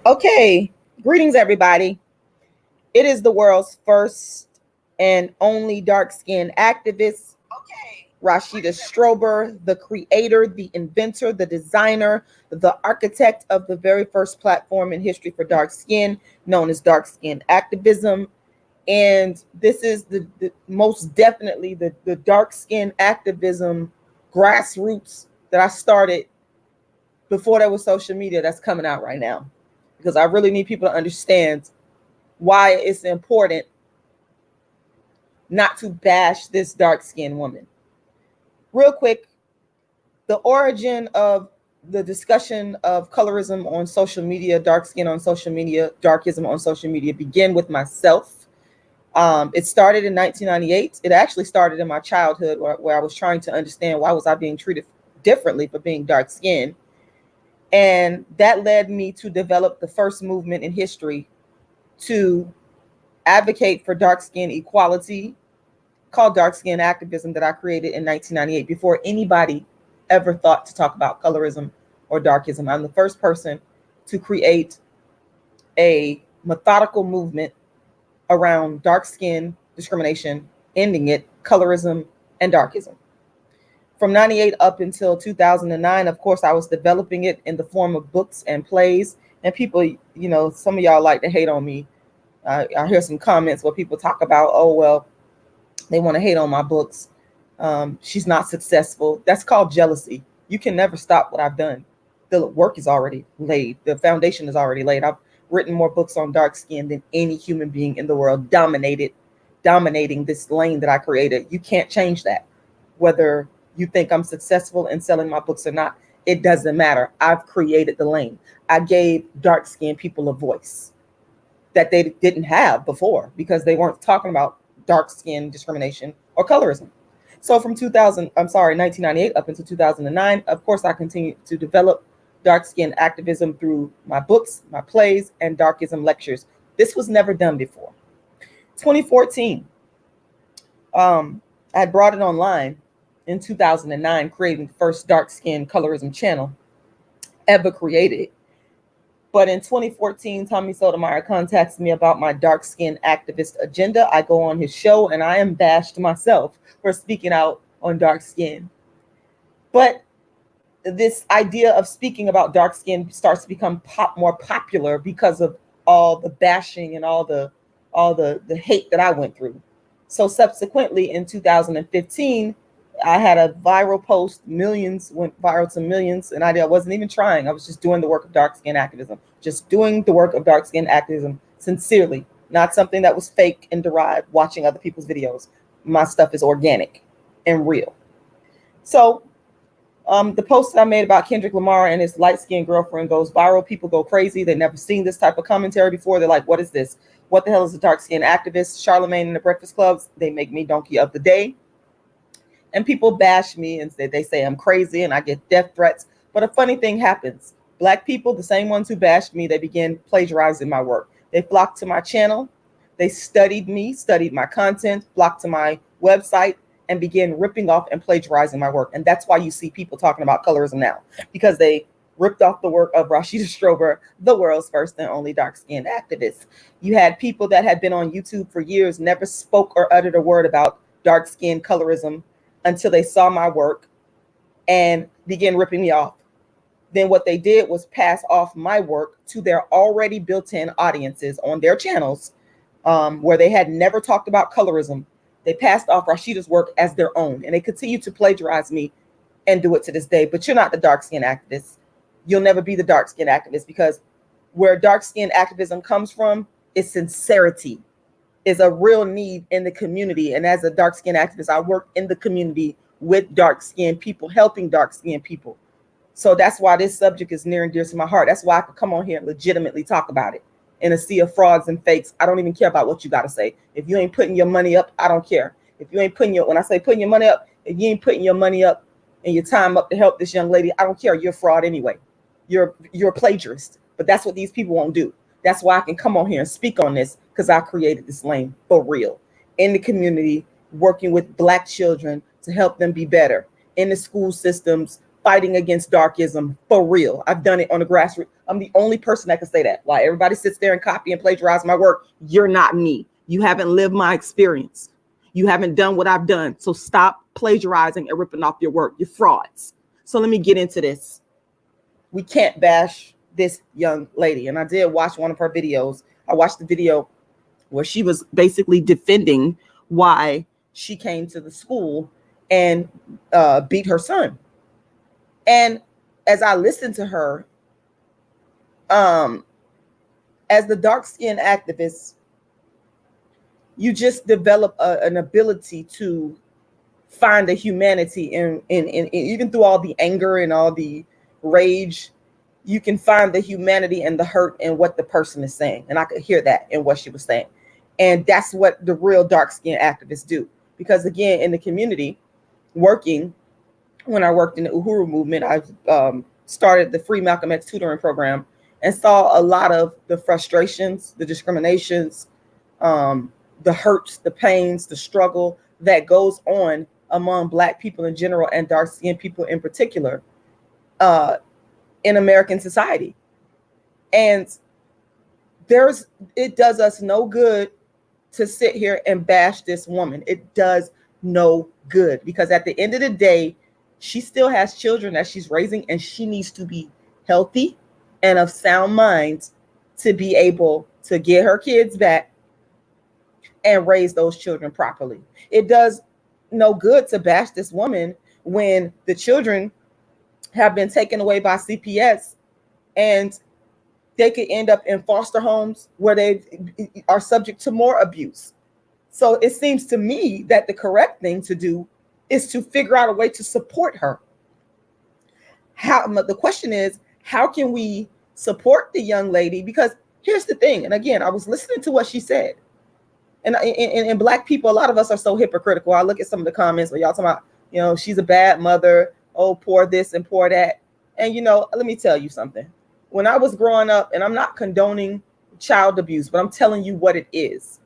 Okay, greetings, everybody. It is the world's first and only dark-skinned activist, Rashida Strober, the creator, the inventor, the designer, the architect of the very first platform in history for dark skin, known as dark skin activism. And this is the most definitely the dark skin activism grassroots that I started before there was social media that's coming out right now. Because I really need people to understand why it's important not to bash this dark-skinned woman. Real quick, the origin of the discussion of colorism on social media, dark skin on social media, darkism on social media began with myself. It started in 1998. It actually started in my childhood where I was trying to understand why was I being treated differently for being dark-skinned. And that led me to develop the first movement in history to advocate for dark skin equality, called dark skin activism, that I created in 1998 before anybody ever thought to talk about colorism or darkism. I'm the first person to create a methodical movement around dark skin discrimination, ending it, colorism, and darkism. From 98 up until 2009, of course, I was developing it in the form of books and plays. And people, some of y'all like to hate on me. I hear some comments where people talk about, oh, well, they want to hate on my books. She's not successful. That's called jealousy. You can never stop what I've done. The work is already laid. The foundation is already laid. I've written more books on dark skin than any human being in the world, dominating this lane that I created. You can't change that. Whether you think I'm successful in selling my books or not, it doesn't matter. I've created the lane. I gave dark skinned people a voice that they didn't have before because they weren't talking about dark skin discrimination or colorism. So from 1998 up until 2009, of course, I continued to develop dark skin activism through my books, my plays, and darkism lectures. This was never done before. 2014, I had brought it online in 2009, creating the first dark skin colorism channel ever created. But in 2014, Tommy Sotomayor contacts me about my dark skin activist agenda. I go on his show and I am bashed myself for speaking out on dark skin. But this idea of speaking about dark skin starts to become more popular because of all the bashing and all the hate that I went through. So subsequently in 2015, I had a viral post, millions went viral to millions, and I wasn't even trying. I was just doing the work of dark skin activism, just doing the work of dark skin activism sincerely, not something that was fake and derived, watching other people's videos. My stuff is organic and real. So the post that I made about Kendrick Lamar and his light-skinned girlfriend goes viral. People go crazy. They've never seen this type of commentary before. They're like, what is this? What the hell is a dark skin activist? Charlemagne and the Breakfast Clubs, they make me donkey of the day. And people bash me and they say I'm crazy and I get death threats. But a funny thing happens. Black people, the same ones who bashed me, they began plagiarizing my work. They flocked to my channel. They studied me, studied my content, flocked to my website, and began ripping off and plagiarizing my work. And that's why you see people talking about colorism now, because they ripped off the work of Rashida Strober, the world's first and only dark-skinned activist. You had people that had been on YouTube for years, never spoke or uttered a word about dark-skinned colorism until they saw my work and began ripping me off. Then what they did was pass off my work to their already built-in audiences on their channels, where they had never talked about colorism. They passed off Rashida's work as their own, and they continue to plagiarize me and do it to this day. But you're not the dark-skinned activist. You'll never be the dark-skinned activist, because where dark-skinned activism comes from is sincerity, is a real need in the community. And as a dark-skinned activist, I work in the community with dark-skinned people, helping dark-skinned people. So that's why this subject is near and dear to my heart. That's why I could come on here and legitimately talk about it. In a sea of frauds and fakes, I don't even care about what you got to say. If you ain't putting your money up, I don't care. If you ain't putting when I say putting your money up, if you ain't putting your money up and your time up to help this young lady, I don't care. You're a fraud anyway. You're a plagiarist. But that's what these people won't do. That's why I can come on here and speak on this, because I created this lane for real in the community, working with Black children to help them be better in the school systems, fighting against darkism for real. I've done it on the grassroots. I'm the only person that can say that. Why everybody sits there and copy and plagiarize my work. You're not me. You haven't lived my experience. You haven't done what I've done. So stop plagiarizing and ripping off your work. You're frauds. So let me get into this. We can't bash this young lady. And I did watch one of her videos. I watched the video where she was basically defending why she came to the school and beat her son. And as I listened to her, as the dark-skinned activist, you just develop an ability to find a humanity in even through all the anger and all the rage, you can find the humanity and the hurt in what the person is saying. And I could hear that in what she was saying. And that's what the real dark-skinned activists do. Because again, in the community, when I worked in the Uhuru movement, I started the free Malcolm X tutoring program and saw a lot of the frustrations, the discriminations, the hurts, the pains, the struggle that goes on among Black people in general and dark-skinned people in particular in American society. And it does us no good to sit here and bash this woman. It does no good, because at the end of the day, she still has children that she's raising, and she needs to be healthy and of sound mind to be able to get her kids back and raise those children properly. It does no good to bash this woman when the children have been taken away by CPS and they could end up in foster homes where they are subject to more abuse. So it seems to me that the correct thing to do is to figure out a way to support her. The question is, how can we support the young lady? Because here's the thing, and again, I was listening to what she said. And Black people, a lot of us are so hypocritical. I look at some of the comments where y'all talking about, she's a bad mother, oh, poor this and poor that. And, let me tell you something. When I was growing up, and I'm not condoning child abuse, but I'm telling you what it is.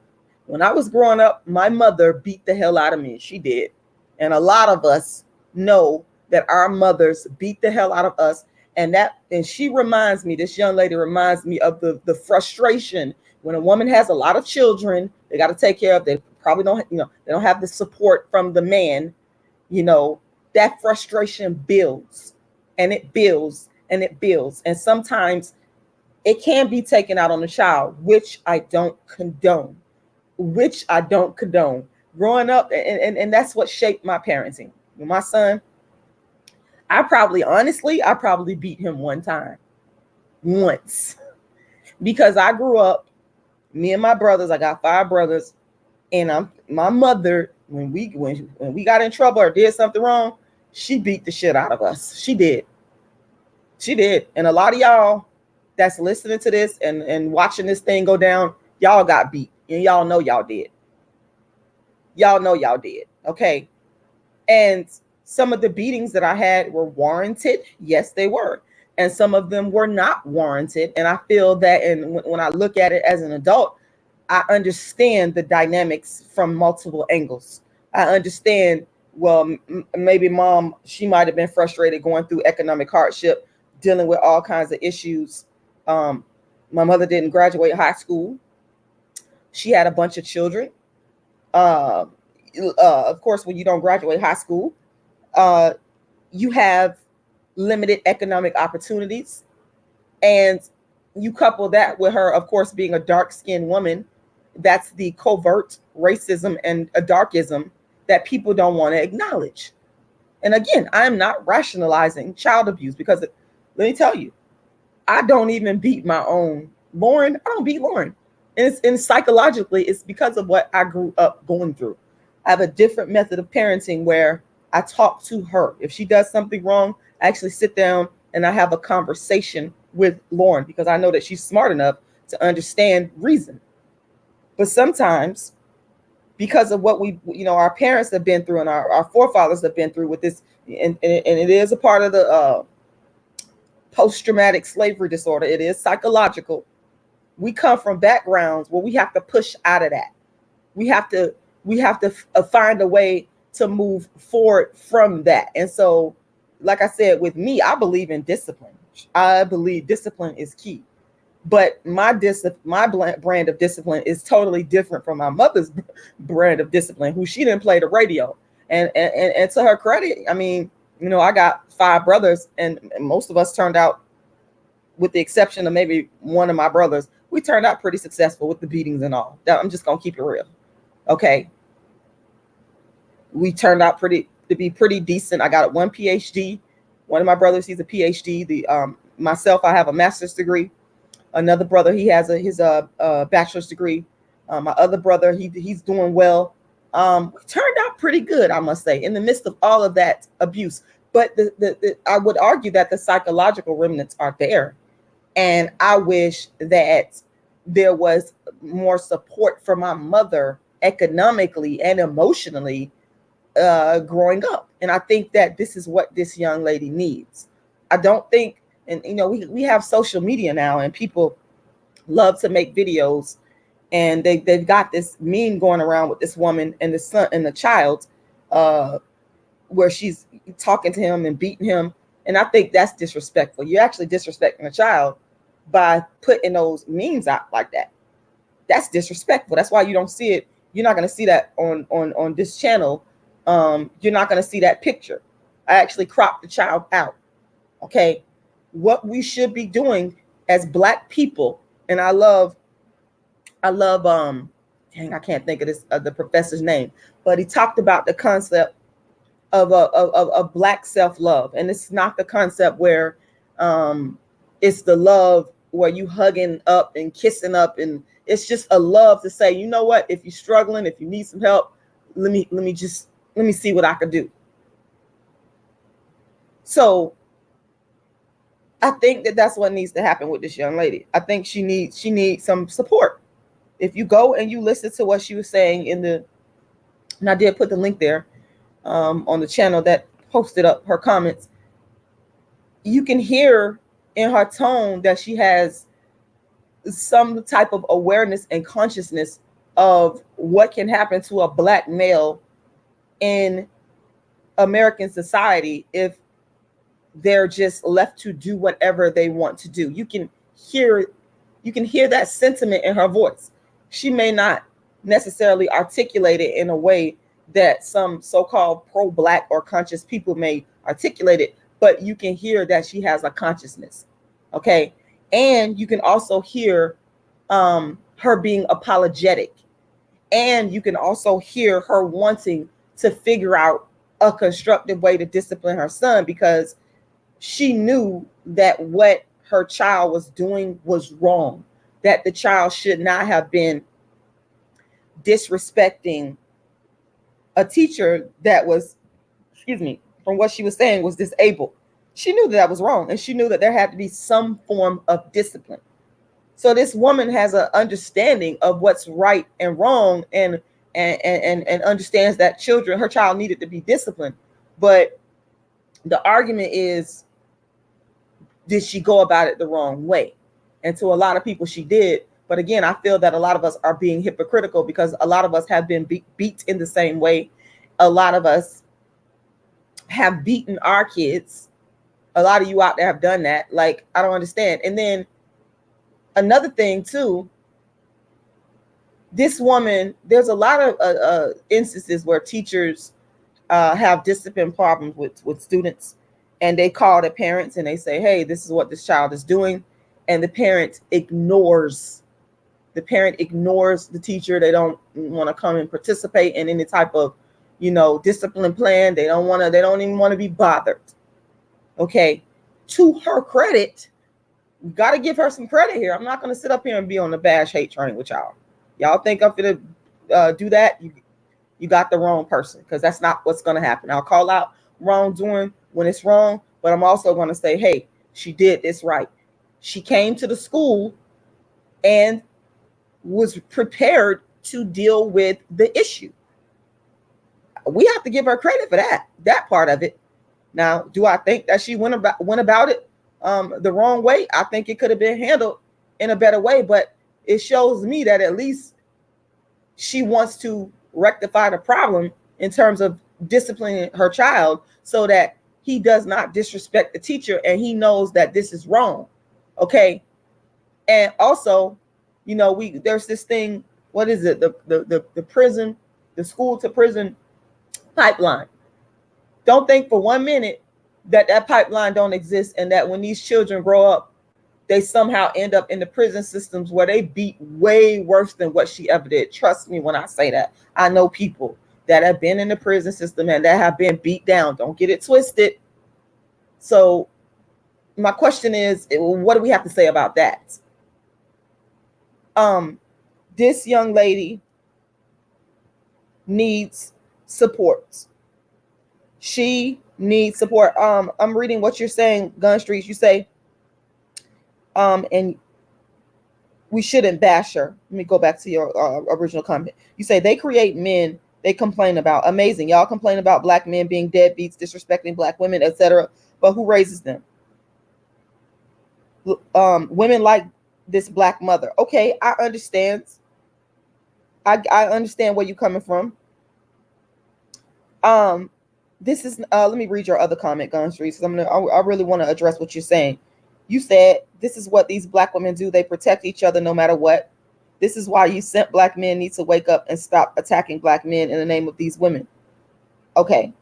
When I was growing up, my mother beat the hell out of me. She did. And a lot of us know that our mothers beat the hell out of us. And she reminds me, this young lady reminds me of the frustration when a woman has a lot of children, they got to take care of. They probably don't, they don't have the support from the man. That frustration builds and it builds and it builds. And sometimes it can be taken out on the child, which I don't condone. Growing up, and that's what shaped my parenting. With my son, I probably beat him once, because I grew up, me and my brothers, I got 5 brothers, and my mother, when we got in trouble or did something wrong, she beat the shit out of us. She did. And a lot of y'all that's listening to this and watching this thing go down, y'all got beat, and y'all know y'all did. Okay. And some of the beatings that I had were warranted. Yes, they were. And some of them were not warranted. And I feel that, and when I look at it as an adult, I understand the dynamics from multiple angles. I understand, well, maybe mom, she might have been frustrated going through economic hardship, dealing with all kinds of issues. My mother didn't graduate high school. She had a bunch of children. Of course, when you don't graduate high school, you have limited economic opportunities. And you couple that with her, of course, being a dark-skinned woman. That's the covert racism and a darkism that people don't want to acknowledge. And again, I'm not rationalizing child abuse, because let me tell you, I don't even beat my own Lauren. I don't beat Lauren. And psychologically, it's because of what I grew up going through. I have a different method of parenting where I talk to her. If she does something wrong, I actually sit down and I have a conversation with Lauren, because I know that she's smart enough to understand reason. But sometimes, because of what our parents have been through and our forefathers have been through with this, and it is a part of the post-traumatic slavery disorder. It is psychological. We come from backgrounds where we have to push out of that. We have to find a way to move forward from that. And so like I said, with me, I believe in discipline. I believe discipline is key. But my brand of discipline is totally different from my mother's brand of discipline, who she didn't play the radio. And to her credit, I mean, you know, I got 5 brothers, and most of us turned out, with the exception of maybe one of my brothers, we turned out pretty successful with the beatings and all. I'm just gonna keep it real. Okay. We turned out to be pretty decent. I got 1 PhD. One of my brothers, he's a PhD. Myself, I have a master's degree. Another brother, he has his bachelor's degree. My other brother, he's doing well. We turned out pretty good, I must say, in the midst of all of that abuse. But I would argue that the psychological remnants are there. And I wish that there was more support for my mother economically and emotionally growing up. And I think that this is what this young lady needs. I don't think, and you know, we have social media now, and people love to make videos, and they've got this meme going around with this woman and the son and the child, where she's talking to him and beating him. And I think that's disrespectful. You're actually disrespecting a child by putting those memes out like that. That's disrespectful. That's why you don't see it. You're not going to see that on this channel. You're not going to see that picture. I actually cropped the child out. Okay. What we should be doing as Black people, and I love dang, I can't think of the professor's name, but he talked about the concept of Black self-love. And it's not the concept where it's the love where you hugging up and kissing up, and it's just a love to say, you know what, if you're struggling, if you need some help, let me see what I can do. So I think that that's what needs to happen with this young lady. I think she needs some support. If you go and you listen to what she was saying and I did put the link there on the channel that posted up her comments, you can hear in her tone that she has some type of awareness and consciousness of what can happen to a Black male in American society if they're just left to do whatever they want to do. You can hear that sentiment in her voice. She may not necessarily articulate it in a way that some so-called pro-Black or conscious people may articulate it, but you can hear that she has a consciousness. Okay. And you can also hear her being apologetic. And you can also hear her wanting to figure out a constructive way to discipline her son, because she knew that what her child was doing was wrong, that the child should not have been disrespecting a teacher that was, from what she was saying, was disabled. She knew that was wrong, and she knew that there had to be some form of discipline. So this woman has an understanding of what's right and wrong, and understands that her child needed to be disciplined. But the argument is, did she go about it the wrong way? And to a lot of people, she did. But again, I feel that a lot of us are being hypocritical, because a lot of us have been beat in the same way. A lot of us have beaten our kids. A lot of you out there have done that. Like, I don't understand. And then another thing too, this woman, there's a lot of instances where teachers have discipline problems with students, and they call the parents and they say, hey, this is what this child is doing. And the parent ignores the teacher. They don't want to come and participate in any type of, discipline plan. They don't even want to be bothered. Okay. To her credit, we got to give her some credit here. I'm not going to sit up here and be on the bash hate train with y'all. Y'all think I'm going to do that? You got the wrong person, because that's not what's going to happen. I'll call out wrongdoing when it's wrong, but I'm also going to say, hey, she did this right. She came to the school and was prepared to deal with the issue. We have to give her credit for that part of it. Now, do I think that she went about it the wrong way? I think it could have been handled in a better way, but it shows me that at least she wants to rectify the problem in terms of disciplining her child, so that he does not disrespect the teacher, and he knows that this is wrong. Okay. And also, you know, there's this thing, what is it? The prison, the school to prison pipeline. Don't think for 1 minute that pipeline don't exist, and that when these children grow up, they somehow end up in the prison systems where they beat way worse than what she ever did. Trust me when I say that. I know people that have been in the prison system and that have been beat down. Don't get it twisted. So my question is, what do we have to say about that? This young lady needs support. She needs support. I'm reading what you're saying, Gun Streets. You say, and we shouldn't bash her. Let me go back to your original comment. You say they create men they complain about. Amazing. Y'all complain about black men being deadbeats, disrespecting black women, etc. But who raises them? Women like this black mother. Okay, I understand. I understand where you're coming from. This is let me read your other comment, Gun Streets. I really want to address what you're saying. You said this is what these black women do. They protect each other no matter what. This is why you sent black men need to wake up and stop attacking black men in the name of these women. Okay.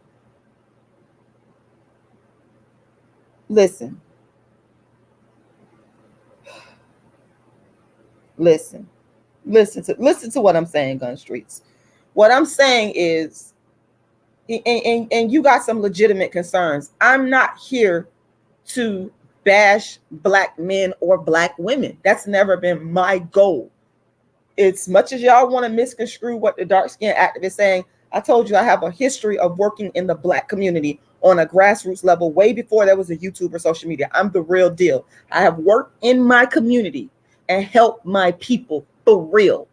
Listen. Listen to what I'm saying, Gun Streets. What I'm saying is, and you got some legitimate concerns. I'm not here to bash black men or black women. That's never been my goal. As much as y'all want to misconstrue what the dark skinned activist is saying, I told you I have a history of working in the black community on a grassroots level way before there was a YouTube or social media. I'm the real deal. I have worked in my community and helped my people for real,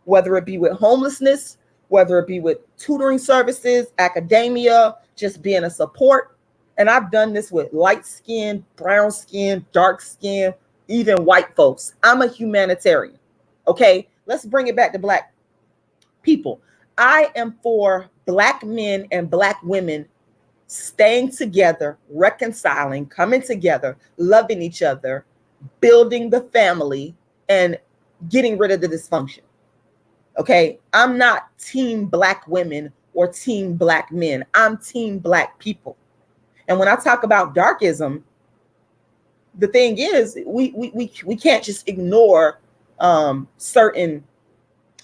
whether it be with homelessness, whether it be with tutoring services, academia, just being a support. And I've done this with light skin, brown skin, dark skin, even white folks. I'm a humanitarian. Okay, let's bring it back to black people. I am for black men and black women staying together, reconciling, coming together, loving each other, building the family, and getting rid of the dysfunction. Okay, I'm not team black women or team black men. I'm team black people. And when I talk about darkism, the thing is, we can't just ignore certain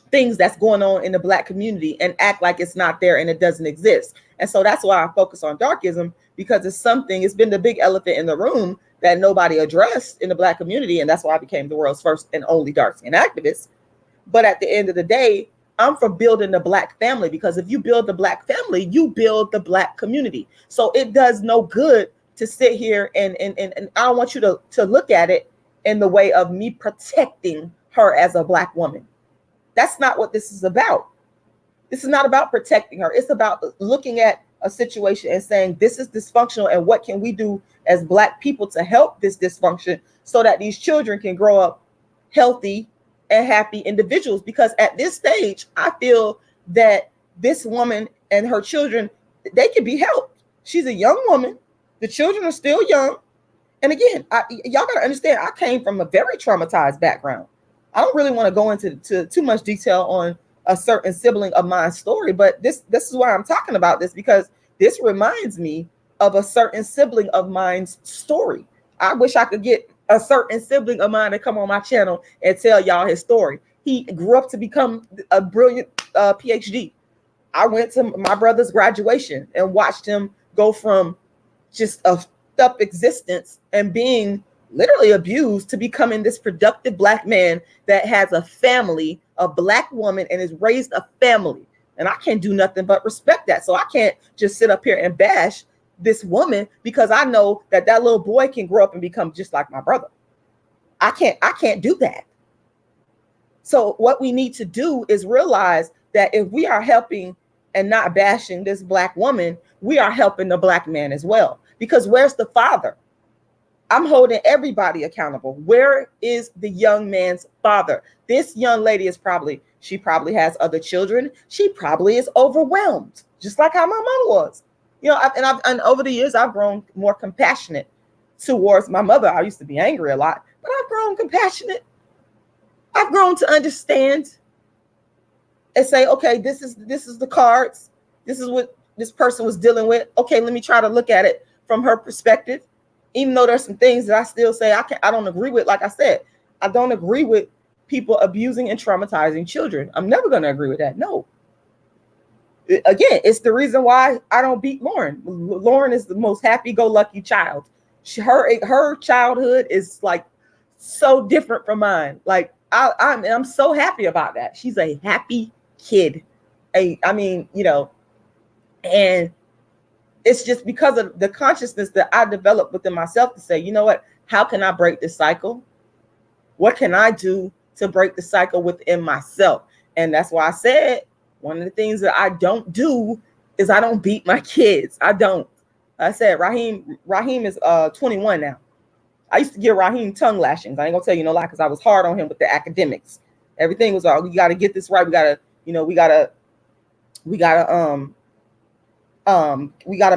things that's going on in the black community and act like it's not there and it doesn't exist. And so that's why I focus on darkism, because it's been the big elephant in the room that nobody addressed in the black community. And that's why I became the world's first and only dark skin activist. But at the end of the day, I'm for building the black family, because if you build the black family, you build the black community. So it does no good to sit here and I don't want you to look at it in the way of me protecting her as a black woman. That's not what this is about. This is not about protecting her. It's about looking at a situation and saying, this is dysfunctional, and what can we do as black people to help this dysfunction so that these children can grow up healthy and happy individuals. Because at this stage, I feel that this woman and her children, they can be helped. She's a young woman. The children are still young. And again, y'all got to understand, I came from a very traumatized background. I don't really want to go into too much detail on a certain sibling of mine's story, but this is why I'm talking about this, because this reminds me of a certain sibling of mine's story. I wish I could get a certain sibling of mine to come on my channel and tell y'all his story. He grew up to become a brilliant PhD. I went to my brother's graduation and watched him go from just a up existence and being literally abused to becoming this productive black man that has a family, a black woman, and has raised a family. And I can't do nothing but respect that. So I can't just sit up here and bash this woman, because I know that little boy can grow up and become just like my brother. I can't do that. So what we need to do is realize that if we are helping and not bashing this black woman, we are helping the black man as well. Because where's the father? I'm holding everybody accountable. Where is the young man's father? This young lady she probably has other children. She probably is overwhelmed, just like how my mom was. And over the years, I've grown more compassionate towards my mother. I used to be angry a lot, but I've grown compassionate. I've grown to understand and say, okay, this is the cards. This is what this person was dealing with. Okay, let me try to look at it from her perspective. Even though there's some things that I still say I don't agree with. Like I said, I don't agree with people abusing and traumatizing children. I'm never going to agree with that. No. Again, it's the reason why I don't beat Lauren. Lauren is the most happy-go-lucky child. Her childhood is like so different from mine. Like I'm so happy about that. She's a happy kid. I mean, and it's just because of the consciousness that I developed within myself to say, you know what? How can I break this cycle? What can I do to break the cycle within myself? And that's why I said one of the things that I don't do is I don't beat my kids. I don't. I said Raheem is 21 now. I used to give Raheem tongue lashings. I ain't gonna tell you no lie, because I was hard on him with the academics. Everything was all, you got to get this right. We gotta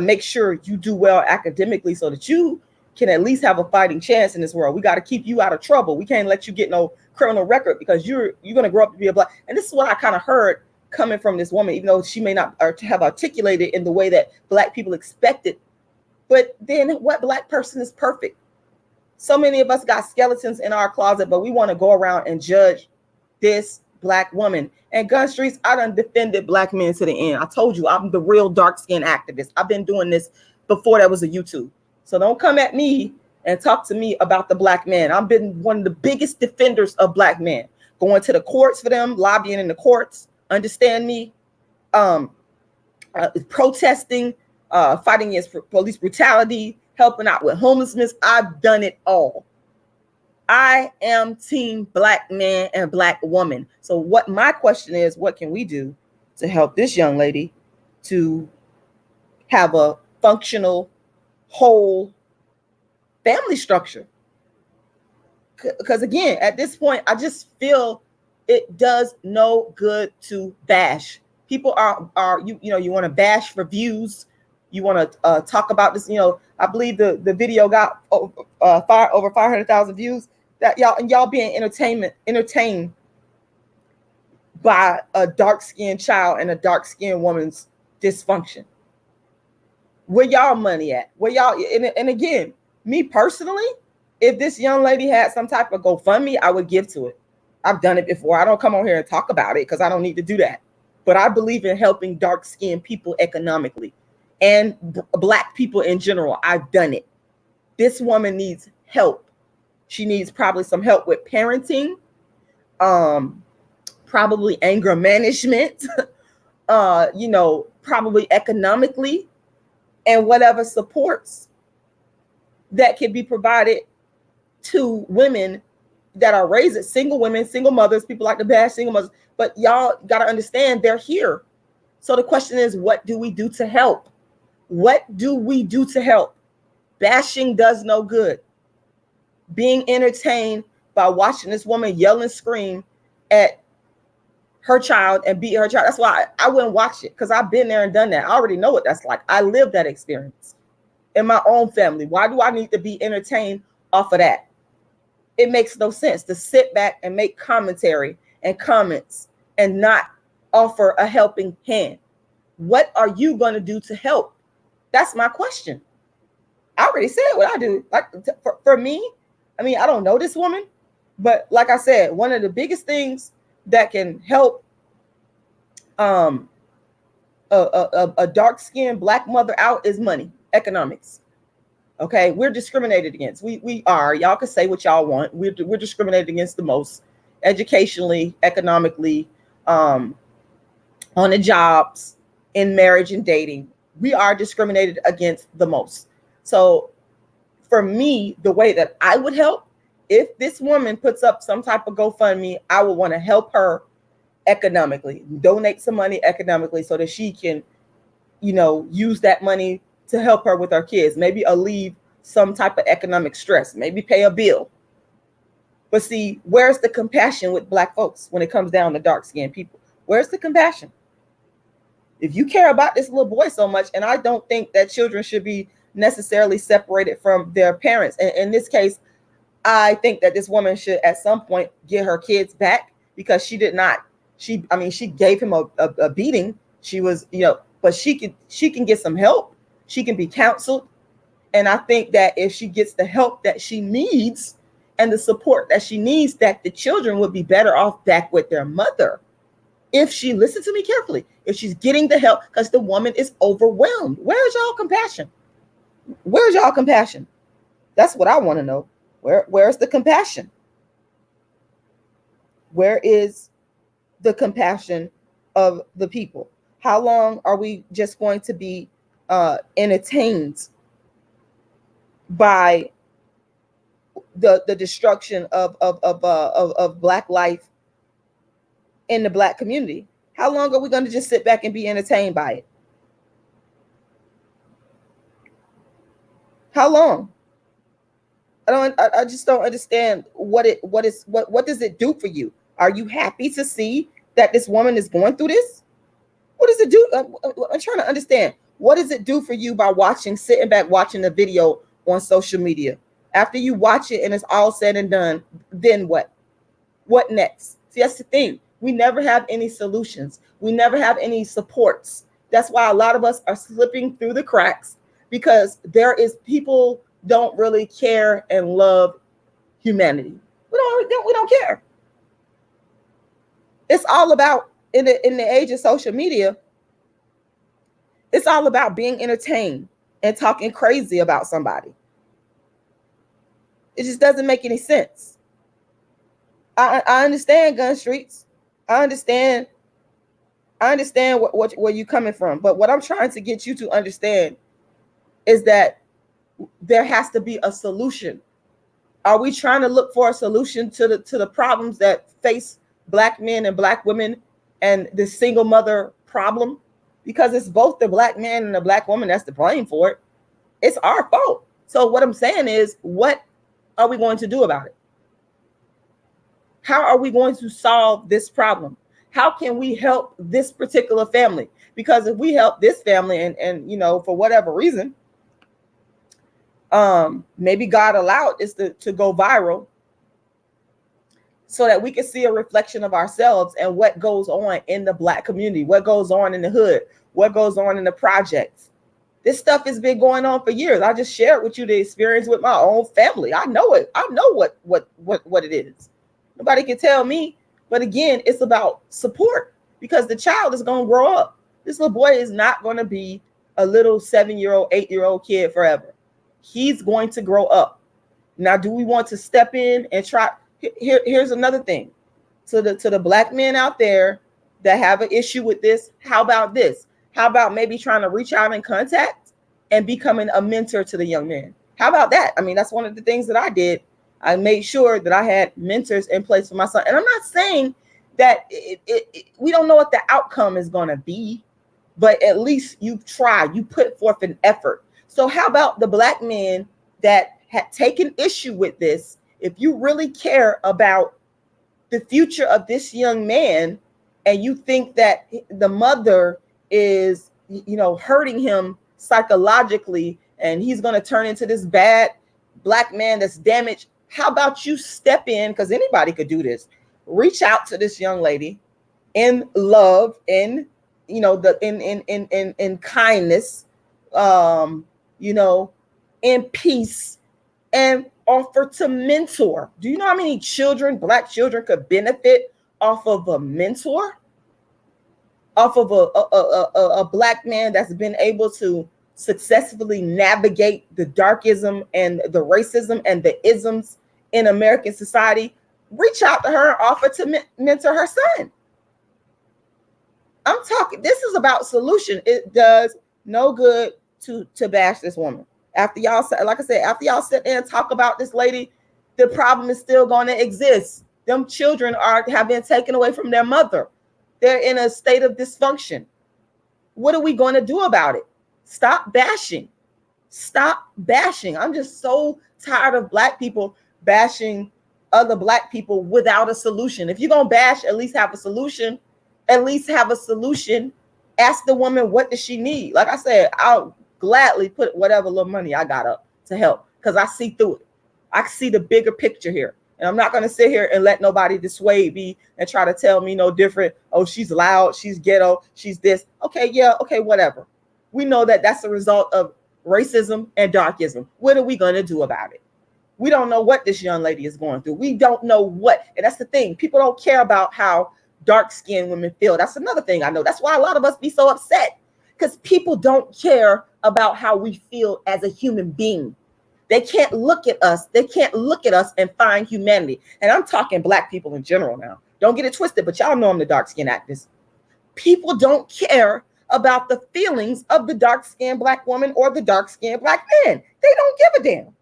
make sure you do well academically so that you can at least have a fighting chance in this world. We got to keep you out of trouble. We can't let you get no criminal record, because you're going to grow up to be a black. And this is what I kind of heard coming from this woman, even though she may not have articulated in the way that black people expected. But then what black person is perfect? So many of us got skeletons in our closet, but we want to go around and judge this black woman. And Gun Streets, I done defended black men to the end. I told you, I'm the real dark-skinned activist. I've been doing this before there was a YouTube. So don't come at me and talk to me about the black man. I've been one of the biggest defenders of black men, going to the courts for them, lobbying in the courts, understand me, protesting, fighting against police brutality, helping out with homelessness. I've done it all. I am team black man and black woman. So what my question is, what can we do to help this young lady to have a functional, whole family structure? Because again, at this point, I just feel it does no good to bash. People are you want to bash for views. You want to talk about this. I believe the video got over 500,000 views. That y'all being entertained by a dark-skinned child and a dark-skinned woman's dysfunction. Where y'all money at? Where y'all? And again, me personally, if this young lady had some type of GoFundMe, I would give to it. I've done it before. I don't come on here and talk about it because I don't need to do that. But I believe in helping dark-skinned people economically and black people in general. I've done it. This woman needs help. She needs probably some help with parenting, probably anger management, probably economically, and whatever supports that can be provided to women that are raised as single women, single mothers. People like to bash single mothers, but y'all got to understand they're here. So the question is, what do we do to help? What do we do to help? Bashing does no good. Being entertained by watching this woman yell and scream at her child and beat her child. That's why I wouldn't watch it, because I've been there and done that. I already know what that's like. I lived that experience in my own family. Why do I need to be entertained off of that? It makes no sense to sit back and make commentary and comments and not offer a helping hand. What are you going to do to help? That's my question. I already said what I do. Like for me, I mean, I don't know this woman, but like I said, one of the biggest things that can help a dark-skinned black mother out is money, economics. Okay, we're discriminated against. We are. Y'all can say what y'all want. We're discriminated against the most, educationally, economically, on the jobs, in marriage and dating. We are discriminated against the most. So for me, the way that I would help, if this woman puts up some type of GoFundMe, I would want to help her economically, donate some money economically so that she can, use that money to help her with her kids, maybe alleviate some type of economic stress, maybe pay a bill. But see, where's the compassion with black folks when it comes down to dark-skinned people? Where's the compassion? If you care about this little boy so much, and I don't think that children should be necessarily separated from their parents. And in this case, I think that this woman should at some point get her kids back, because she did not. She gave him a beating. She was, but she can get some help. She can be counseled. And I think that if she gets the help that she needs and the support that she needs, that the children would be better off back with their mother. If she listens to me carefully, if she's getting the help, because the woman is overwhelmed. Where's y'all compassion? Where's y'all compassion? That's what I want to know. Where's the compassion? Where is the compassion of the people? How long are we just going to be entertained by the destruction of Black life in the Black community? How long are we going to just sit back and be entertained by it? How long? I just don't understand what does it do for you? Are you happy to see that this woman is going through this? What does it do? I'm trying to understand. What does it do for you by sitting back watching the video on social media? After you watch it and it's all said and done, then what? What next? See, that's the thing. We never have any solutions. We never have any supports. That's why a lot of us are slipping through the cracks, because people don't really care and love humanity. We don't care. It's all about, in the age of social media, it's all about being entertained and talking crazy about somebody. It just doesn't make any sense. I understand gun streets. I understand where you're coming from. But what I'm trying to get you to understand is that there has to be a solution. Are we trying to look for a solution to the problems that face Black men and Black women and the single mother problem? Because it's both the Black man and the Black woman that's to blame for it. It's our fault. So what I'm saying is, what are we going to do about it? How are we going to solve this problem? How can we help this particular family? Because if we help this family and for whatever reason, maybe God allowed this to go viral, so that we can see a reflection of ourselves and what goes on in the Black community, what goes on in the hood, what goes on in the projects. This stuff has been going on for years. I just shared with you the experience with my own family. I know it. I know what it is. Nobody can tell me. But again, it's about support, because the child is going to grow up. This little boy is not going to be a little 7-year-old, 8-year-old kid forever. He's going to grow up. Now, do we want to step in and try? Here's another thing. To the Black men out there that have an issue with this, how about this? How about maybe trying to reach out in contact and becoming a mentor to the young man? How about that? I mean, that's one of the things that I did. I made sure that I had mentors in place for my son. And I'm not saying that we don't know what the outcome is going to be, but at least you try, you put forth an effort. So how about the Black men that had taken issue with this? If you really care about the future of this young man, and you think that the mother is, hurting him psychologically, and he's going to turn into this bad Black man that's damaged, how about you step in? Because anybody could do this. Reach out to this young lady in love, in in kindness, in peace, and offer to mentor. Do you know how many Black children could benefit off of a mentor? Off of a Black man that's been able to successfully navigate the darkism and the racism and the isms in American society? Reach out to her and offer to mentor her son. I'm talking, this is about solution. It does no good to bash this woman. After y'all, like I said, after y'all sit there and talk about this lady, the problem is still going to exist. Them children have been taken away from their mother. They're in a state of dysfunction. What are we going to do about it? Stop bashing. Stop bashing. I'm just so tired of Black people bashing other Black people without a solution. If you're going to bash, at least have a solution. At least have a solution Ask the woman, what does she need? Like I said, I'll gladly put whatever little money I got up to help because I see through it. I see the bigger picture here. And I'm not going to sit here and let nobody dissuade me and try to tell me no different. Oh, she's loud, she's ghetto, she's this. Okay, yeah, okay, whatever. We know that that's a result of racism and darkism. What are we going to do about it? We don't know what this young lady is going through. We don't know what. And that's the thing. People don't care about how dark-skinned women feel. That's another thing I know. That's why a lot of us be so upset, because people don't care about how we feel as a human being. They can't look at us. They can't look at us and find humanity. And I'm talking Black people in general now. Don't get it twisted, but y'all know I'm the dark-skinned activist. People don't care about the feelings of the dark-skinned Black woman or the dark-skinned Black man. They don't give a damn.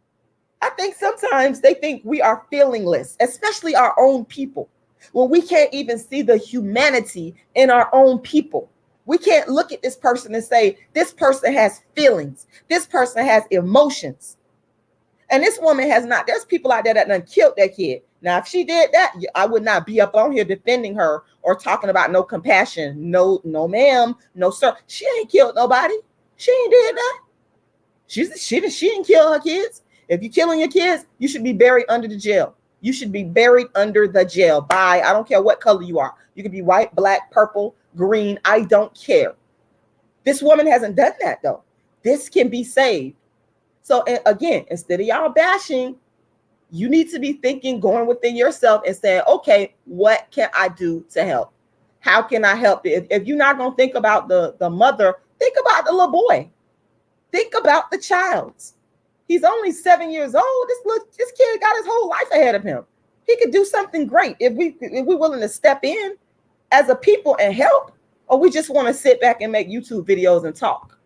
I think sometimes they think we are feelingless, especially our own people, when we can't even see the humanity in our own people. We can't look at this person and say, this person has feelings. This person has emotions. And this woman has not. There's people out there that done killed that kid. Now, if she did that, I would not be up on here defending her or talking about no compassion. No, ma'am. No, sir. She ain't killed nobody. She ain't did that. She didn't kill her kids. If you're killing your kids, you should be buried under the jail. You should be buried under the jail by, I don't care what color you are. You can be white, black, purple, green. I don't care. This woman hasn't done that, though. This can be saved. So again, instead of y'all bashing, you need to be thinking, going within yourself and saying, okay, what can I do to help? How can I help? If you're not going to think about the mother, think about the little boy. Think about the child. He's only 7 years old. This kid got his whole life ahead of him. He could do something great if we're willing to step in as a people and help, or we just want to sit back and make YouTube videos and talk.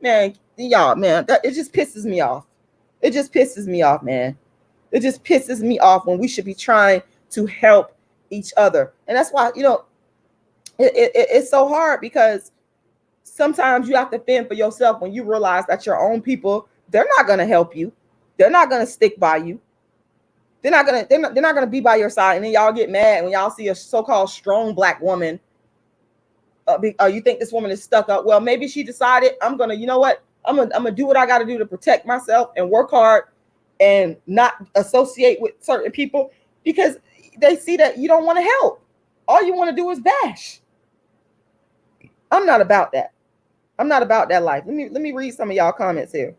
Man, y'all, man, it just pisses me off. It just pisses me off, man. It just pisses me off when we should be trying to help each other. And that's why, it's so hard, because sometimes you have to fend for yourself when you realize that your own people, they're not going to help you. They're not going to stick by you. They're not going to be by your side. And then y'all get mad when y'all see a so-called strong Black woman. You think this woman is stuck up? Well, maybe she decided, I'm going to, you know what? I'm going to do what I got to do to protect myself and work hard and not associate with certain people, because they see that you don't want to help. All you want to do is bash. I'm not about that. I'm not about that life. Let me read some of y'all comments here.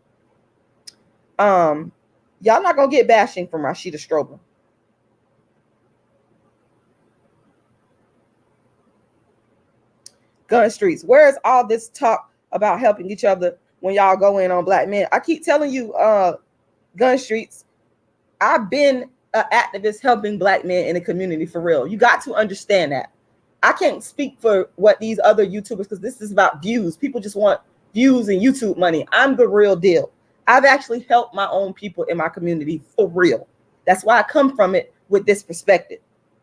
Y'all not gonna get bashing from Rashida Strober. Gun streets. Where is all this talk about helping each other when y'all go in on Black men? I keep telling you, gun streets, I've been an activist helping Black men in the community for real. You got to understand that. I can't speak for what these other YouTubers, because this is about views. People just want views and YouTube money. I'm the real deal. I've actually helped my own people in my community for real. That's why I come from it with this perspective.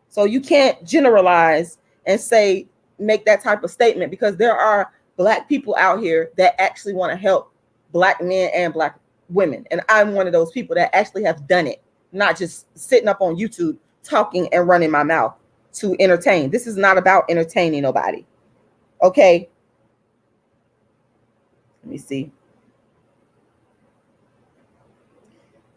So you can't generalize and make that type of statement, because there are Black people out here that actually want to help Black men and Black women. And I'm one of those people that actually have done it, not just sitting up on YouTube talking and running my mouth to entertain. This is not about entertaining nobody. Okay. Let me see.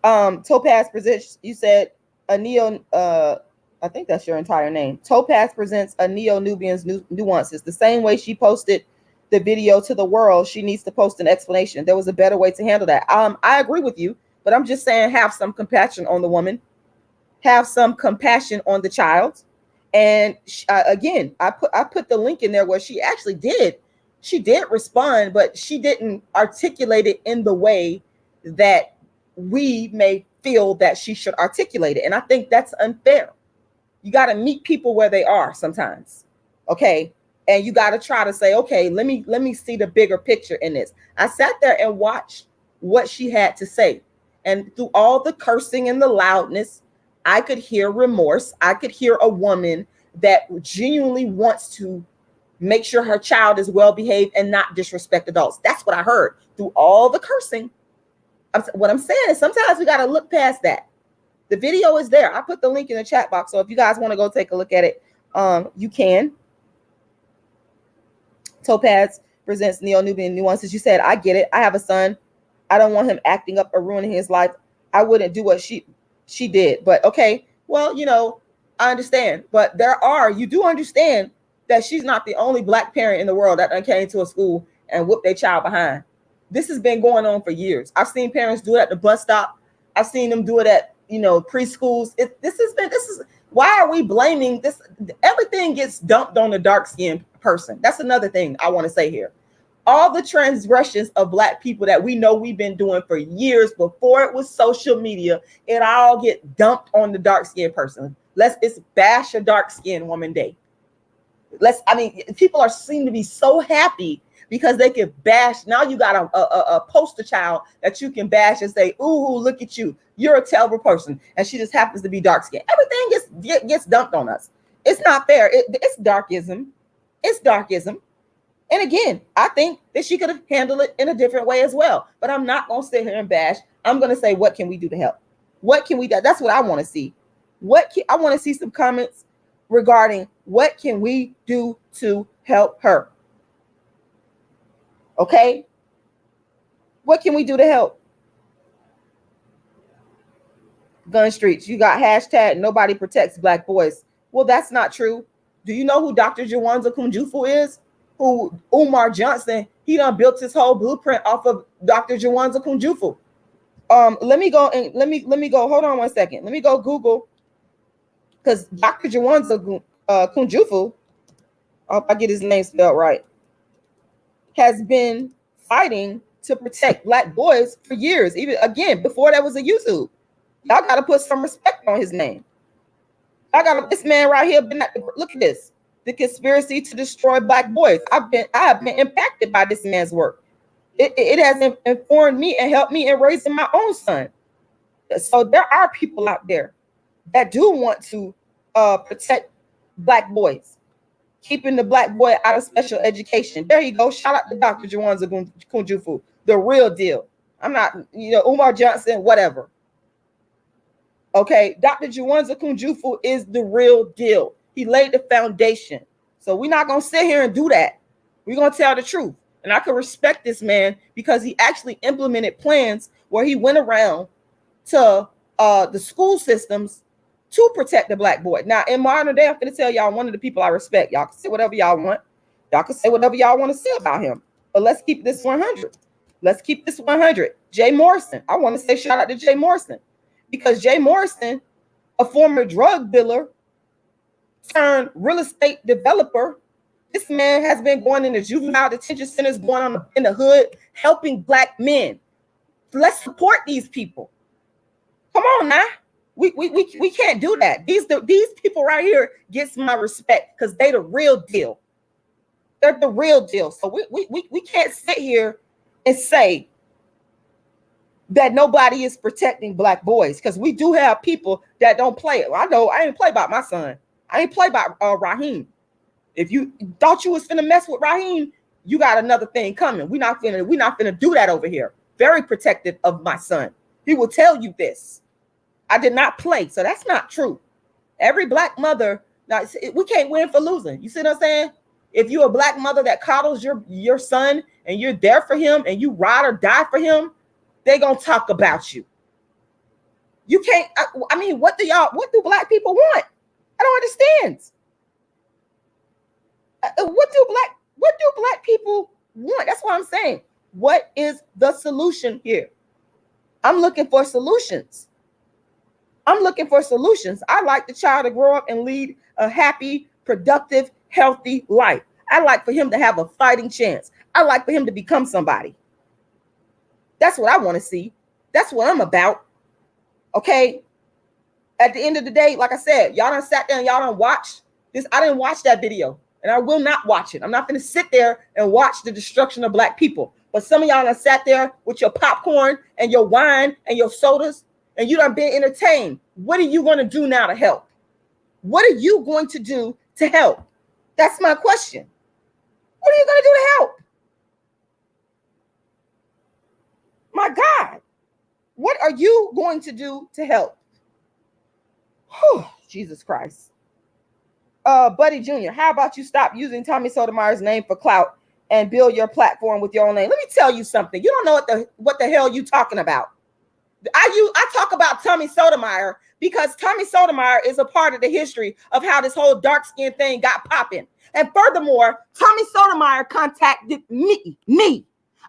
Topaz presents, you said a neo, I think that's your entire name. Topaz presents a neo-Nubians nuances. The same way she posted the video to the world, she needs to post an explanation. There was a better way to handle that. I agree with you, but I'm just saying, have some compassion on the woman. Have some compassion on the child. And again, I put the link in there where she actually did respond, but she didn't articulate it in the way that we may feel that she should articulate it. And I think that's unfair. You got to meet people where they are sometimes. Okay. And you got to try to say, okay, let me see the bigger picture in this. I sat there and watched what she had to say. And through all the cursing and the loudness, I could hear remorse. I could hear a woman that genuinely wants to make sure her child is well behaved and not disrespect adults. That's what I heard through all the cursing. What I'm saying is sometimes we got to look past that. The video is there. I put the link in the chat box. So if you guys want to go take a look at it, you can. Topaz presents Neo-Nubian nuances. You said, I get it. I have a son. I don't want him acting up or ruining his life. I wouldn't do what she did. But okay, well, I understand. But you do understand that she's not the only Black parent in the world that came to a school and whooped their child behind. This has been going on for years. I've seen parents do it at the bus stop. I've seen them do it at preschools. This is why are we blaming this? Everything gets dumped on the dark-skinned person. That's another thing I want to say here. All the transgressions of Black people that we know we've been doing for years before it was social media, it all get dumped on the dark-skinned person. It's bash a dark-skinned woman day. People seem to be so happy because they can bash. Now you got a poster child that you can bash and say, ooh, look at you. You're a terrible person. And she just happens to be dark-skinned. Everything gets dumped on us. It's not fair. It's darkism. It's darkism. And again, I think that she could have handled it in a different way as well. But I'm not going to sit here and bash. I'm going to say, what can we do to help? What can we do? That's what I want to see. I want to see some comments regarding what can we do to help her. Okay? What can we do to help? Gun Streets, you got hashtag nobody protects Black boys. Well, that's not true. Do you know who Dr. Jawanza Kunjufu is? Who Umar Johnson, he done built his whole blueprint off of Dr. Jawanza Kunjufu. Let me go. Hold on one second. Let me go Google, because Dr. Jawanza Kunjufu, I hope I get his name spelled right, has been fighting to protect Black boys for years. Even again, before that was a YouTube. Y'all got to put some respect on his name. This man right here. Look at this. The conspiracy to destroy Black boys. I have been impacted by this man's work. It has informed me and helped me in raising my own son. So there are people out there that do want to protect Black boys, keeping the Black boy out of special education. There you go. Shout out to Dr. Jawanza Kunjufu, the real deal. I'm not, Umar Johnson, whatever. Okay, Dr. Jawanza Kunjufu is the real deal. He laid the foundation. So we're not going to sit here and do that. We're going to tell the truth. And I can respect this man because he actually implemented plans where he went around to the school systems to protect the Black boy. Now, in modern day, I'm going to tell y'all one of the people I respect. Y'all can say whatever y'all want. Y'all can say whatever y'all want to say about him. But let's keep this 100. Let's keep this 100. Jay Morrison. I want to say shout out to Jay Morrison. Because Jay Morrison, a former drug dealer turned real estate developer, this man has been going into juvenile detention centers, going on in the hood, helping Black men. Let's support these people. Come on now. We can't do that. These people right here gets my respect because they the real deal. They're the real deal. So we can't sit here and say that nobody is protecting Black boys, because we do have people that don't play it. I know I ain't play about my son. I ain't play about Raheem. If you thought you was finna mess with Raheem, you got another thing coming. We're not finna do that over here. Very protective of my son. He will tell you this. I did not play, so that's not true. Every Black mother, now we can't win for losing. You see what I'm saying? If you're a Black mother that coddles your son and you're there for him and you ride or die for him, they're gonna talk about you. You can't. What do Black people want? I don't understand. What do Black people want? That's what I'm saying. What is the solution here? I'm looking for solutions. I like the child to grow up and lead a happy, productive, healthy life. I like for him to have a fighting chance. I like for him to become somebody. That's what I want to see. That's what I'm about. Okay. At the end of the day, like I said, y'all done sat down, y'all done watched this. I didn't watch that video and I will not watch it. I'm not going to sit there and watch the destruction of Black people. But some of y'all done sat there with your popcorn and your wine and your sodas and you done been entertained. What are you going to do now to help? What are you going to do to help? That's my question. What are you going to do to help? My God, what are you going to do to help? Whew, Jesus Christ. Buddy Jr., how about you stop using Tommy Sotomayor's name for clout and build your platform with your own name. Let me tell you something. You don't know what the hell you talking about. I talk about Tommy Sotomayor because Tommy Sotomayor is a part of the history of how this whole dark skin thing got popping. And furthermore, Tommy Sotomayor contacted me.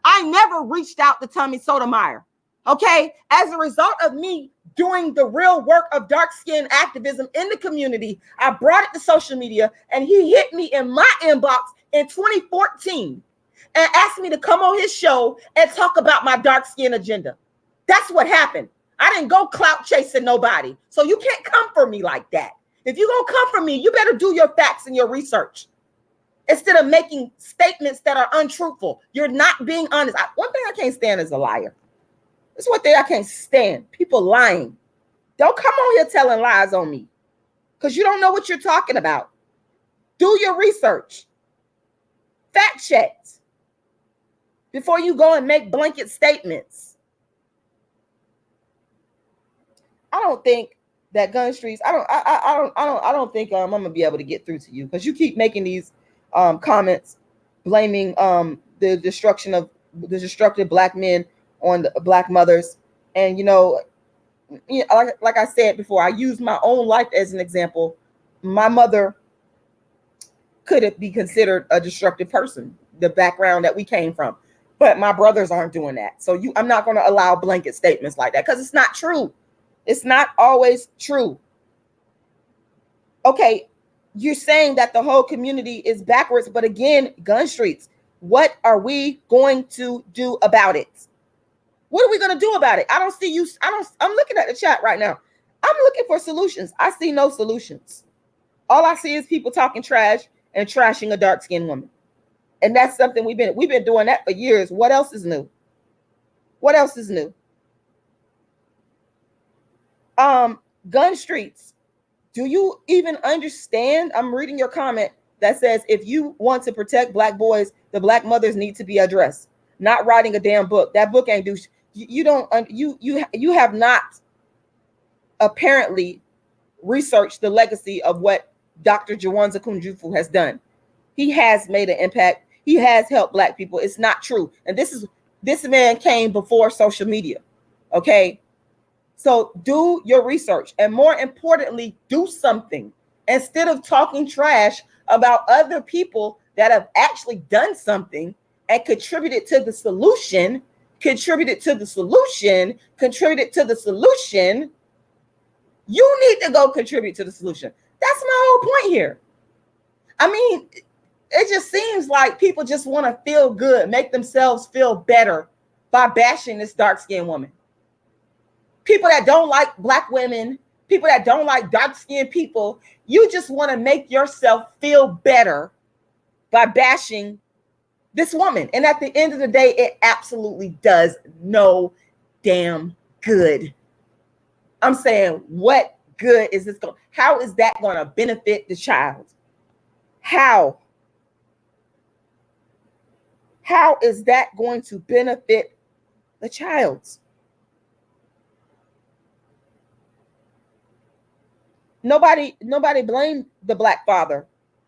I never reached out to Tommy Sotomayor. Okay, as a result of me doing the real work of dark skin activism in the community, I brought it to social media, and he hit me in my inbox in 2014 and asked me to come on his show and talk about my dark skin agenda. That's what happened. I didn't go clout chasing nobody. So you can't come for me like that. If you're going to come for me, you better do your facts and your research instead of making statements that are untruthful. You're not being honest. One thing I can't stand is a liar. That's one thing I can't stand. People lying. Don't come on here telling lies on me because you don't know what you're talking about. Do your research. Fact check before you go and make blanket statements. I don't think that gun streets. I don't think I'm gonna be able to get through to you because you keep making these comments blaming the destructive black men on the black mothers. And like I said before, I use my own life as an example. My mother could be considered a destructive person, the background that we came from, but my brothers aren't doing that. So I'm not going to allow blanket statements like that because it's not true. It's not always true. Okay, you're saying that the whole community is backwards, but again, gun streets, what are we going to do about it? What are we going to do about it? I don't see you. I'm looking at the chat right now. I'm looking for solutions. I see no solutions. All I see is people talking trash and trashing a dark-skinned woman. And that's something we've been doing that for years. What else is new? What else is new? Gun streets. Do you even understand? I'm reading your comment that says, if you want to protect black boys, the black mothers need to be addressed. Not writing a damn book. That book ain't do. You have not apparently researched the legacy of what Dr. Jawanza Kunjufu has done. He has made an impact. He has helped black people. It's not true. And this man came before social media. Okay. So do your research, and more importantly, do something instead of talking trash about other people that have actually done something and contributed to the solution. You need to go contribute to the solution. That's my whole point here. I mean, it just seems like people just want to feel good, make themselves feel better by bashing this dark-skinned woman. People that don't like black women, people that don't like dark-skinned people, you just want to make yourself feel better by bashing this woman. And at the end of the day, it absolutely does no damn good. I'm saying, what good is this going? How is that going to benefit the child? How is that going to benefit the child? Nobody blamed the black father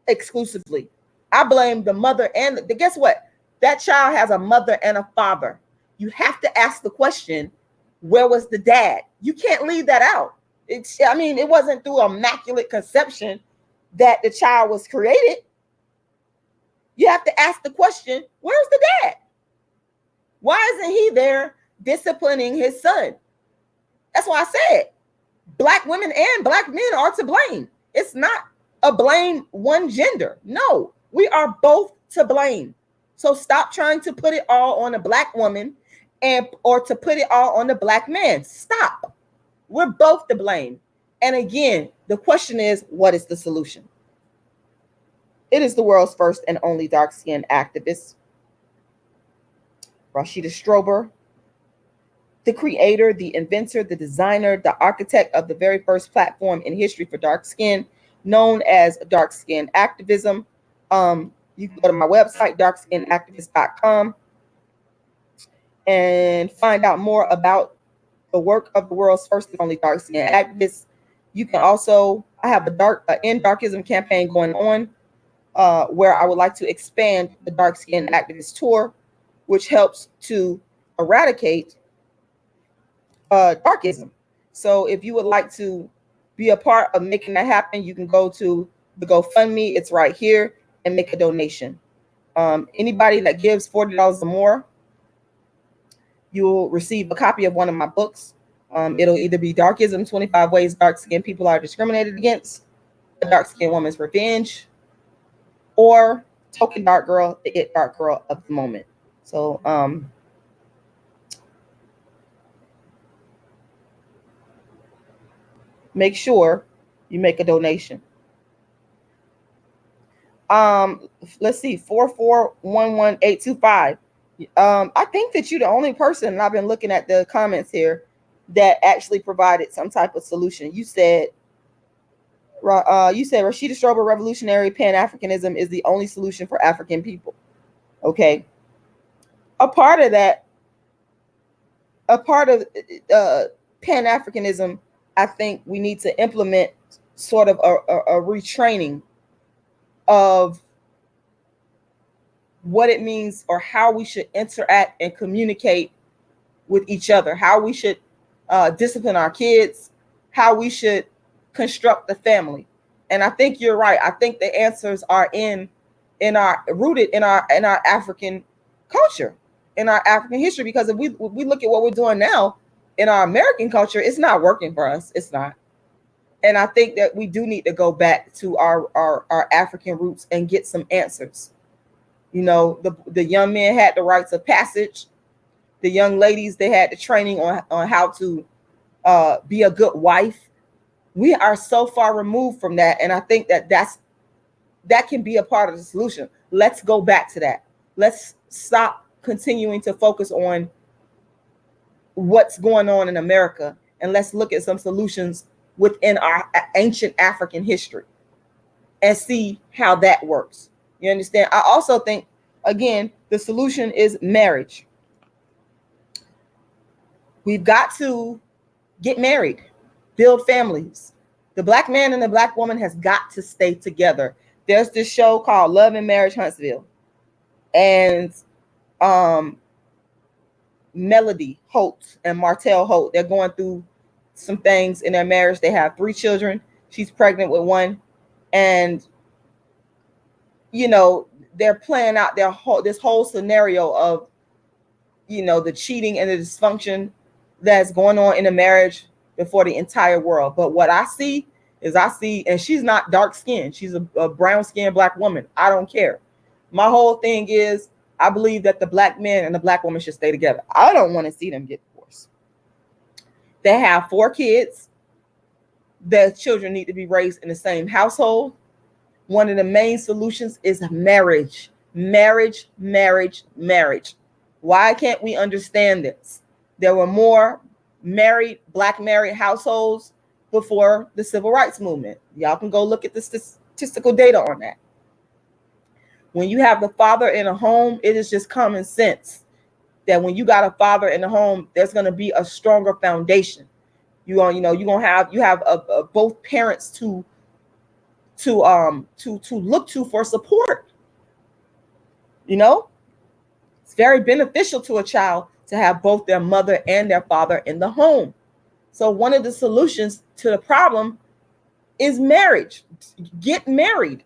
exclusively. I blame the mother and guess what? That child has a mother and a father. You have to ask the question, where was the dad? You can't leave that out. It wasn't through immaculate conception that the child was created. You have to ask the question, where's the dad? Why isn't he there disciplining his son? That's why I said black women and black men are to blame. It's not a blame one gender. No, we are both to blame. So stop trying to put it all on a black woman or to put it all on the black man. Stop. We're both to blame. And again, the question is, what is the solution? It is the world's first and only dark-skinned activist, Rashida Strober, the creator, the inventor, the designer, the architect of the very first platform in history for dark skin, known as Dark Skin Activism. You can go to my website, darkskinactivist.com, and find out more about the work of the world's first and only dark skin activist. You can also, I have a End Darkism campaign going on. where I would like to expand the Dark Skin Activist Tour, which helps to eradicate darkism. So if you would like to be a part of making that happen, you can go to the GoFundMe. It's right here, and make a donation. Anybody that gives $40 or more, you'll receive a copy of one of my books. It'll either be Darkism, 25 Ways Dark Skinned People Are Discriminated Against, A Dark Skinned Woman's Revenge, or Token Dark Girl, the It Dark Girl of the Moment. So make sure you make a donation. Let's see, 4411825. I think that you're the only person, and I've been looking at the comments here, that actually provided some type of solution. You said Rashida Strober revolutionary PanAfricanism is the only solution for African people. Okay. A part of PanAfricanism, I think we need to implement sort of a retraining of what it means, or how we should interact and communicate with each other, how we should discipline our kids, how we should construct the family. And I think you're right. I think the answers are rooted in our African culture, in our African history. Because if we look at what we're doing now in our American culture, it's not working for us. It's not. And I think that we do need to go back to our African roots and get some answers. You know, the young men had the rites of passage. The young ladies, they had the training on how to be a good wife. We are so far removed from that. And I think that can be a part of the solution. Let's go back to that. Let's stop continuing to focus on what's going on in America, and let's look at some solutions within our ancient African history and see how that works. You understand? I also think, again, the solution is marriage. We've got to get married, build families. The Black man and the Black woman has got to stay together. There's this show called Love and Marriage Huntsville. And Melody Holt and Martell Holt, they're going through some things in their marriage. They have 3 children. She's pregnant with 1. And, you know, they're playing out this whole scenario of, you know, the cheating and the dysfunction that's going on in the marriage before the entire world. But what I see, and she's not dark skinned. She's a brown skinned Black woman. I don't care. My whole thing is, I believe that the Black man and the Black woman should stay together. I don't want to see them get divorced. They have 4 kids. Their children need to be raised in the same household. One of the main solutions is marriage. Marriage, marriage, marriage. Why can't we understand this? There were more married, Black married households before the Civil Rights Movement. Y'all can go look at the statistical data on that. When you have the father in a home, it is just common sense that when you got a father in the home, there's going to be a stronger foundation. You have both parents to look to for support. You know, it's very beneficial to a child to have both their mother and their father in the home. So one of the solutions to the problem is marriage. Get married.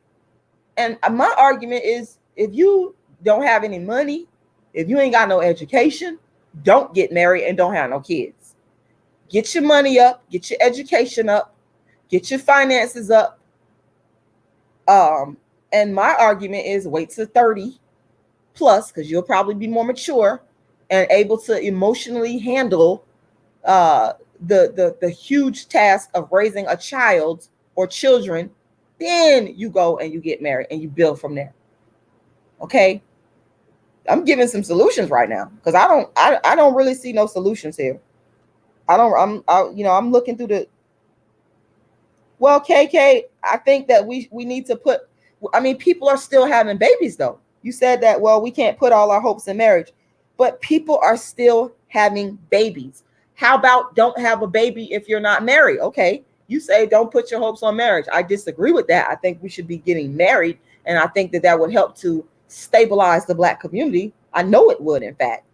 And my argument is, if you don't have any money, if you ain't got no education, don't get married and don't have no kids. Get your money up, get your education up, get your finances up. And my argument is wait till 30 plus, because you'll probably be more mature and able to emotionally handle the huge task of raising a child or children. Then you go and you get married and you build from there. Okay, I'm giving some solutions right now because I don't really see no solutions here. I'm looking through the. Well, KK, I think that we need to put. I mean, people are still having babies though. You said that, well, we can't put all our hopes in marriage, but people are still having babies. How about don't have a baby if you're not married? Okay. You say don't put your hopes on marriage. I disagree with that. I think we should be getting married And I think that that would help to stabilize the Black community. I know it would, in fact.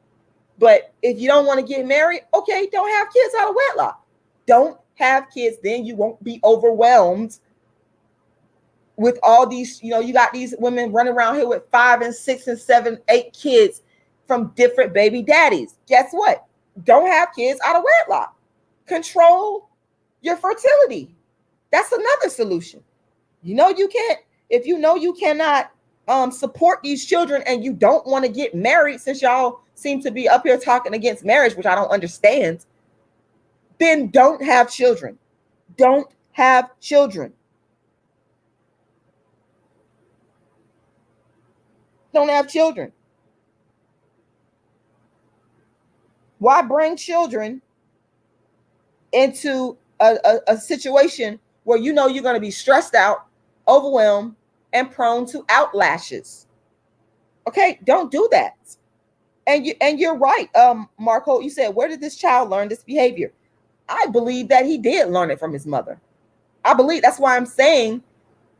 But if you don't want to get married, okay, don't have kids out of wedlock. Don't have kids, then you won't be overwhelmed with all these, you got these women running around here with 5 and 6 and 7, 8 kids from different baby daddies. Guess what? Don't have kids out of wedlock. Control your fertility. That's another solution. You can't, if you cannot support these children and you don't want to get married, since y'all seem to be up here talking against marriage, which I don't understand, then don't have children. Don't have children. Don't have children. Why bring children into a situation where you're going to be stressed out, overwhelmed, and prone to outlashes? Okay, don't do that. And you're right, Marco. You said, where did this child learn this behavior? I believe that he did learn it from his mother. I believe that's why I'm saying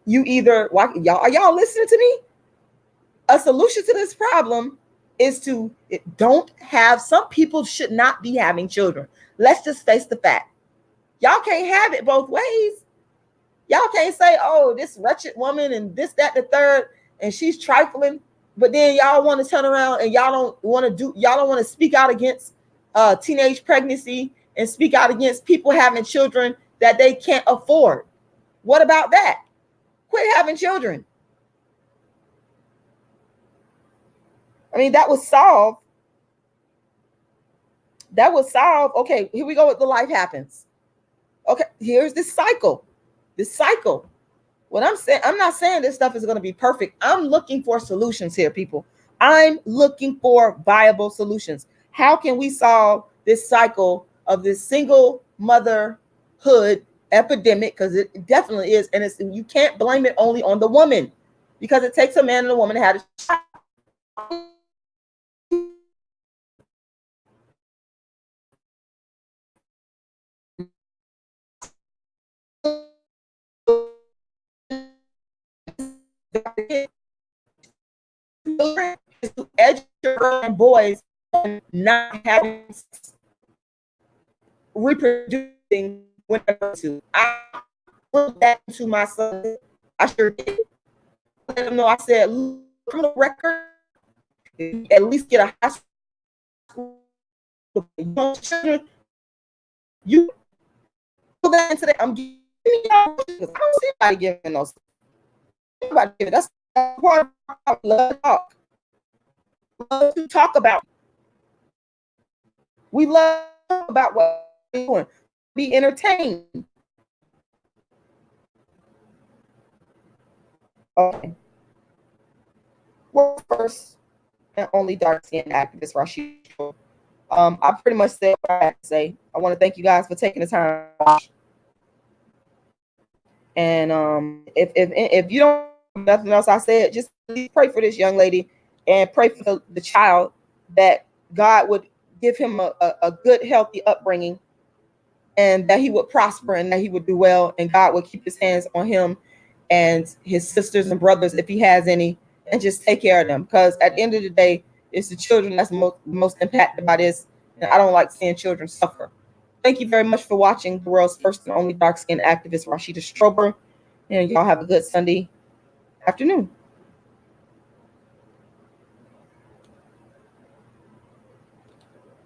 are y'all listening to me? A solution to this problem is some people should not be having children. Let's just face the fact. Y'all can't have it both ways. Y'all can't say, oh, this wretched woman and this, that, the third, and she's trifling. But then y'all want to turn around and y'all don't want to speak out against teenage pregnancy and speak out against people having children that they can't afford. What about that? Quit having children. I mean, that would solve. Okay, here we go with the life happens. Okay, here's this cycle. What I'm saying, I'm not saying this stuff is going to be perfect. I'm looking for solutions here, people. I'm looking for viable solutions. How can we solve this cycle of this single motherhood epidemic? Because it definitely is. And you can't blame it only on the woman, because it takes a man and a woman to have a child. To educate boys on not having reproducing whenever to. I put that to my son. I sure did. Let him know. I said, criminal record, at least get a high school. You put that into that. I'm giving y'all because I don't see anybody giving those. That's part of I love talk. Love to talk about. We love about what we're doing. Be entertained. Okay. Well, first and only dark-skinned activist Rashida. I pretty much said what I had to say. I want to thank you guys for taking the time to watch. And if you don't have nothing else I said, just please pray for this young lady and pray for the child, that God would give him a good, healthy upbringing, and that he would prosper and that he would do well, and God would keep his hands on him and his sisters and brothers, if he has any, and just take care of them. Because at the end of the day, it's the children that's most impacted by this, and I don't like seeing children suffer. Thank you very much for watching the world's first and only dark-skinned activist, Rashida Strober, and y'all have a good Sunday afternoon.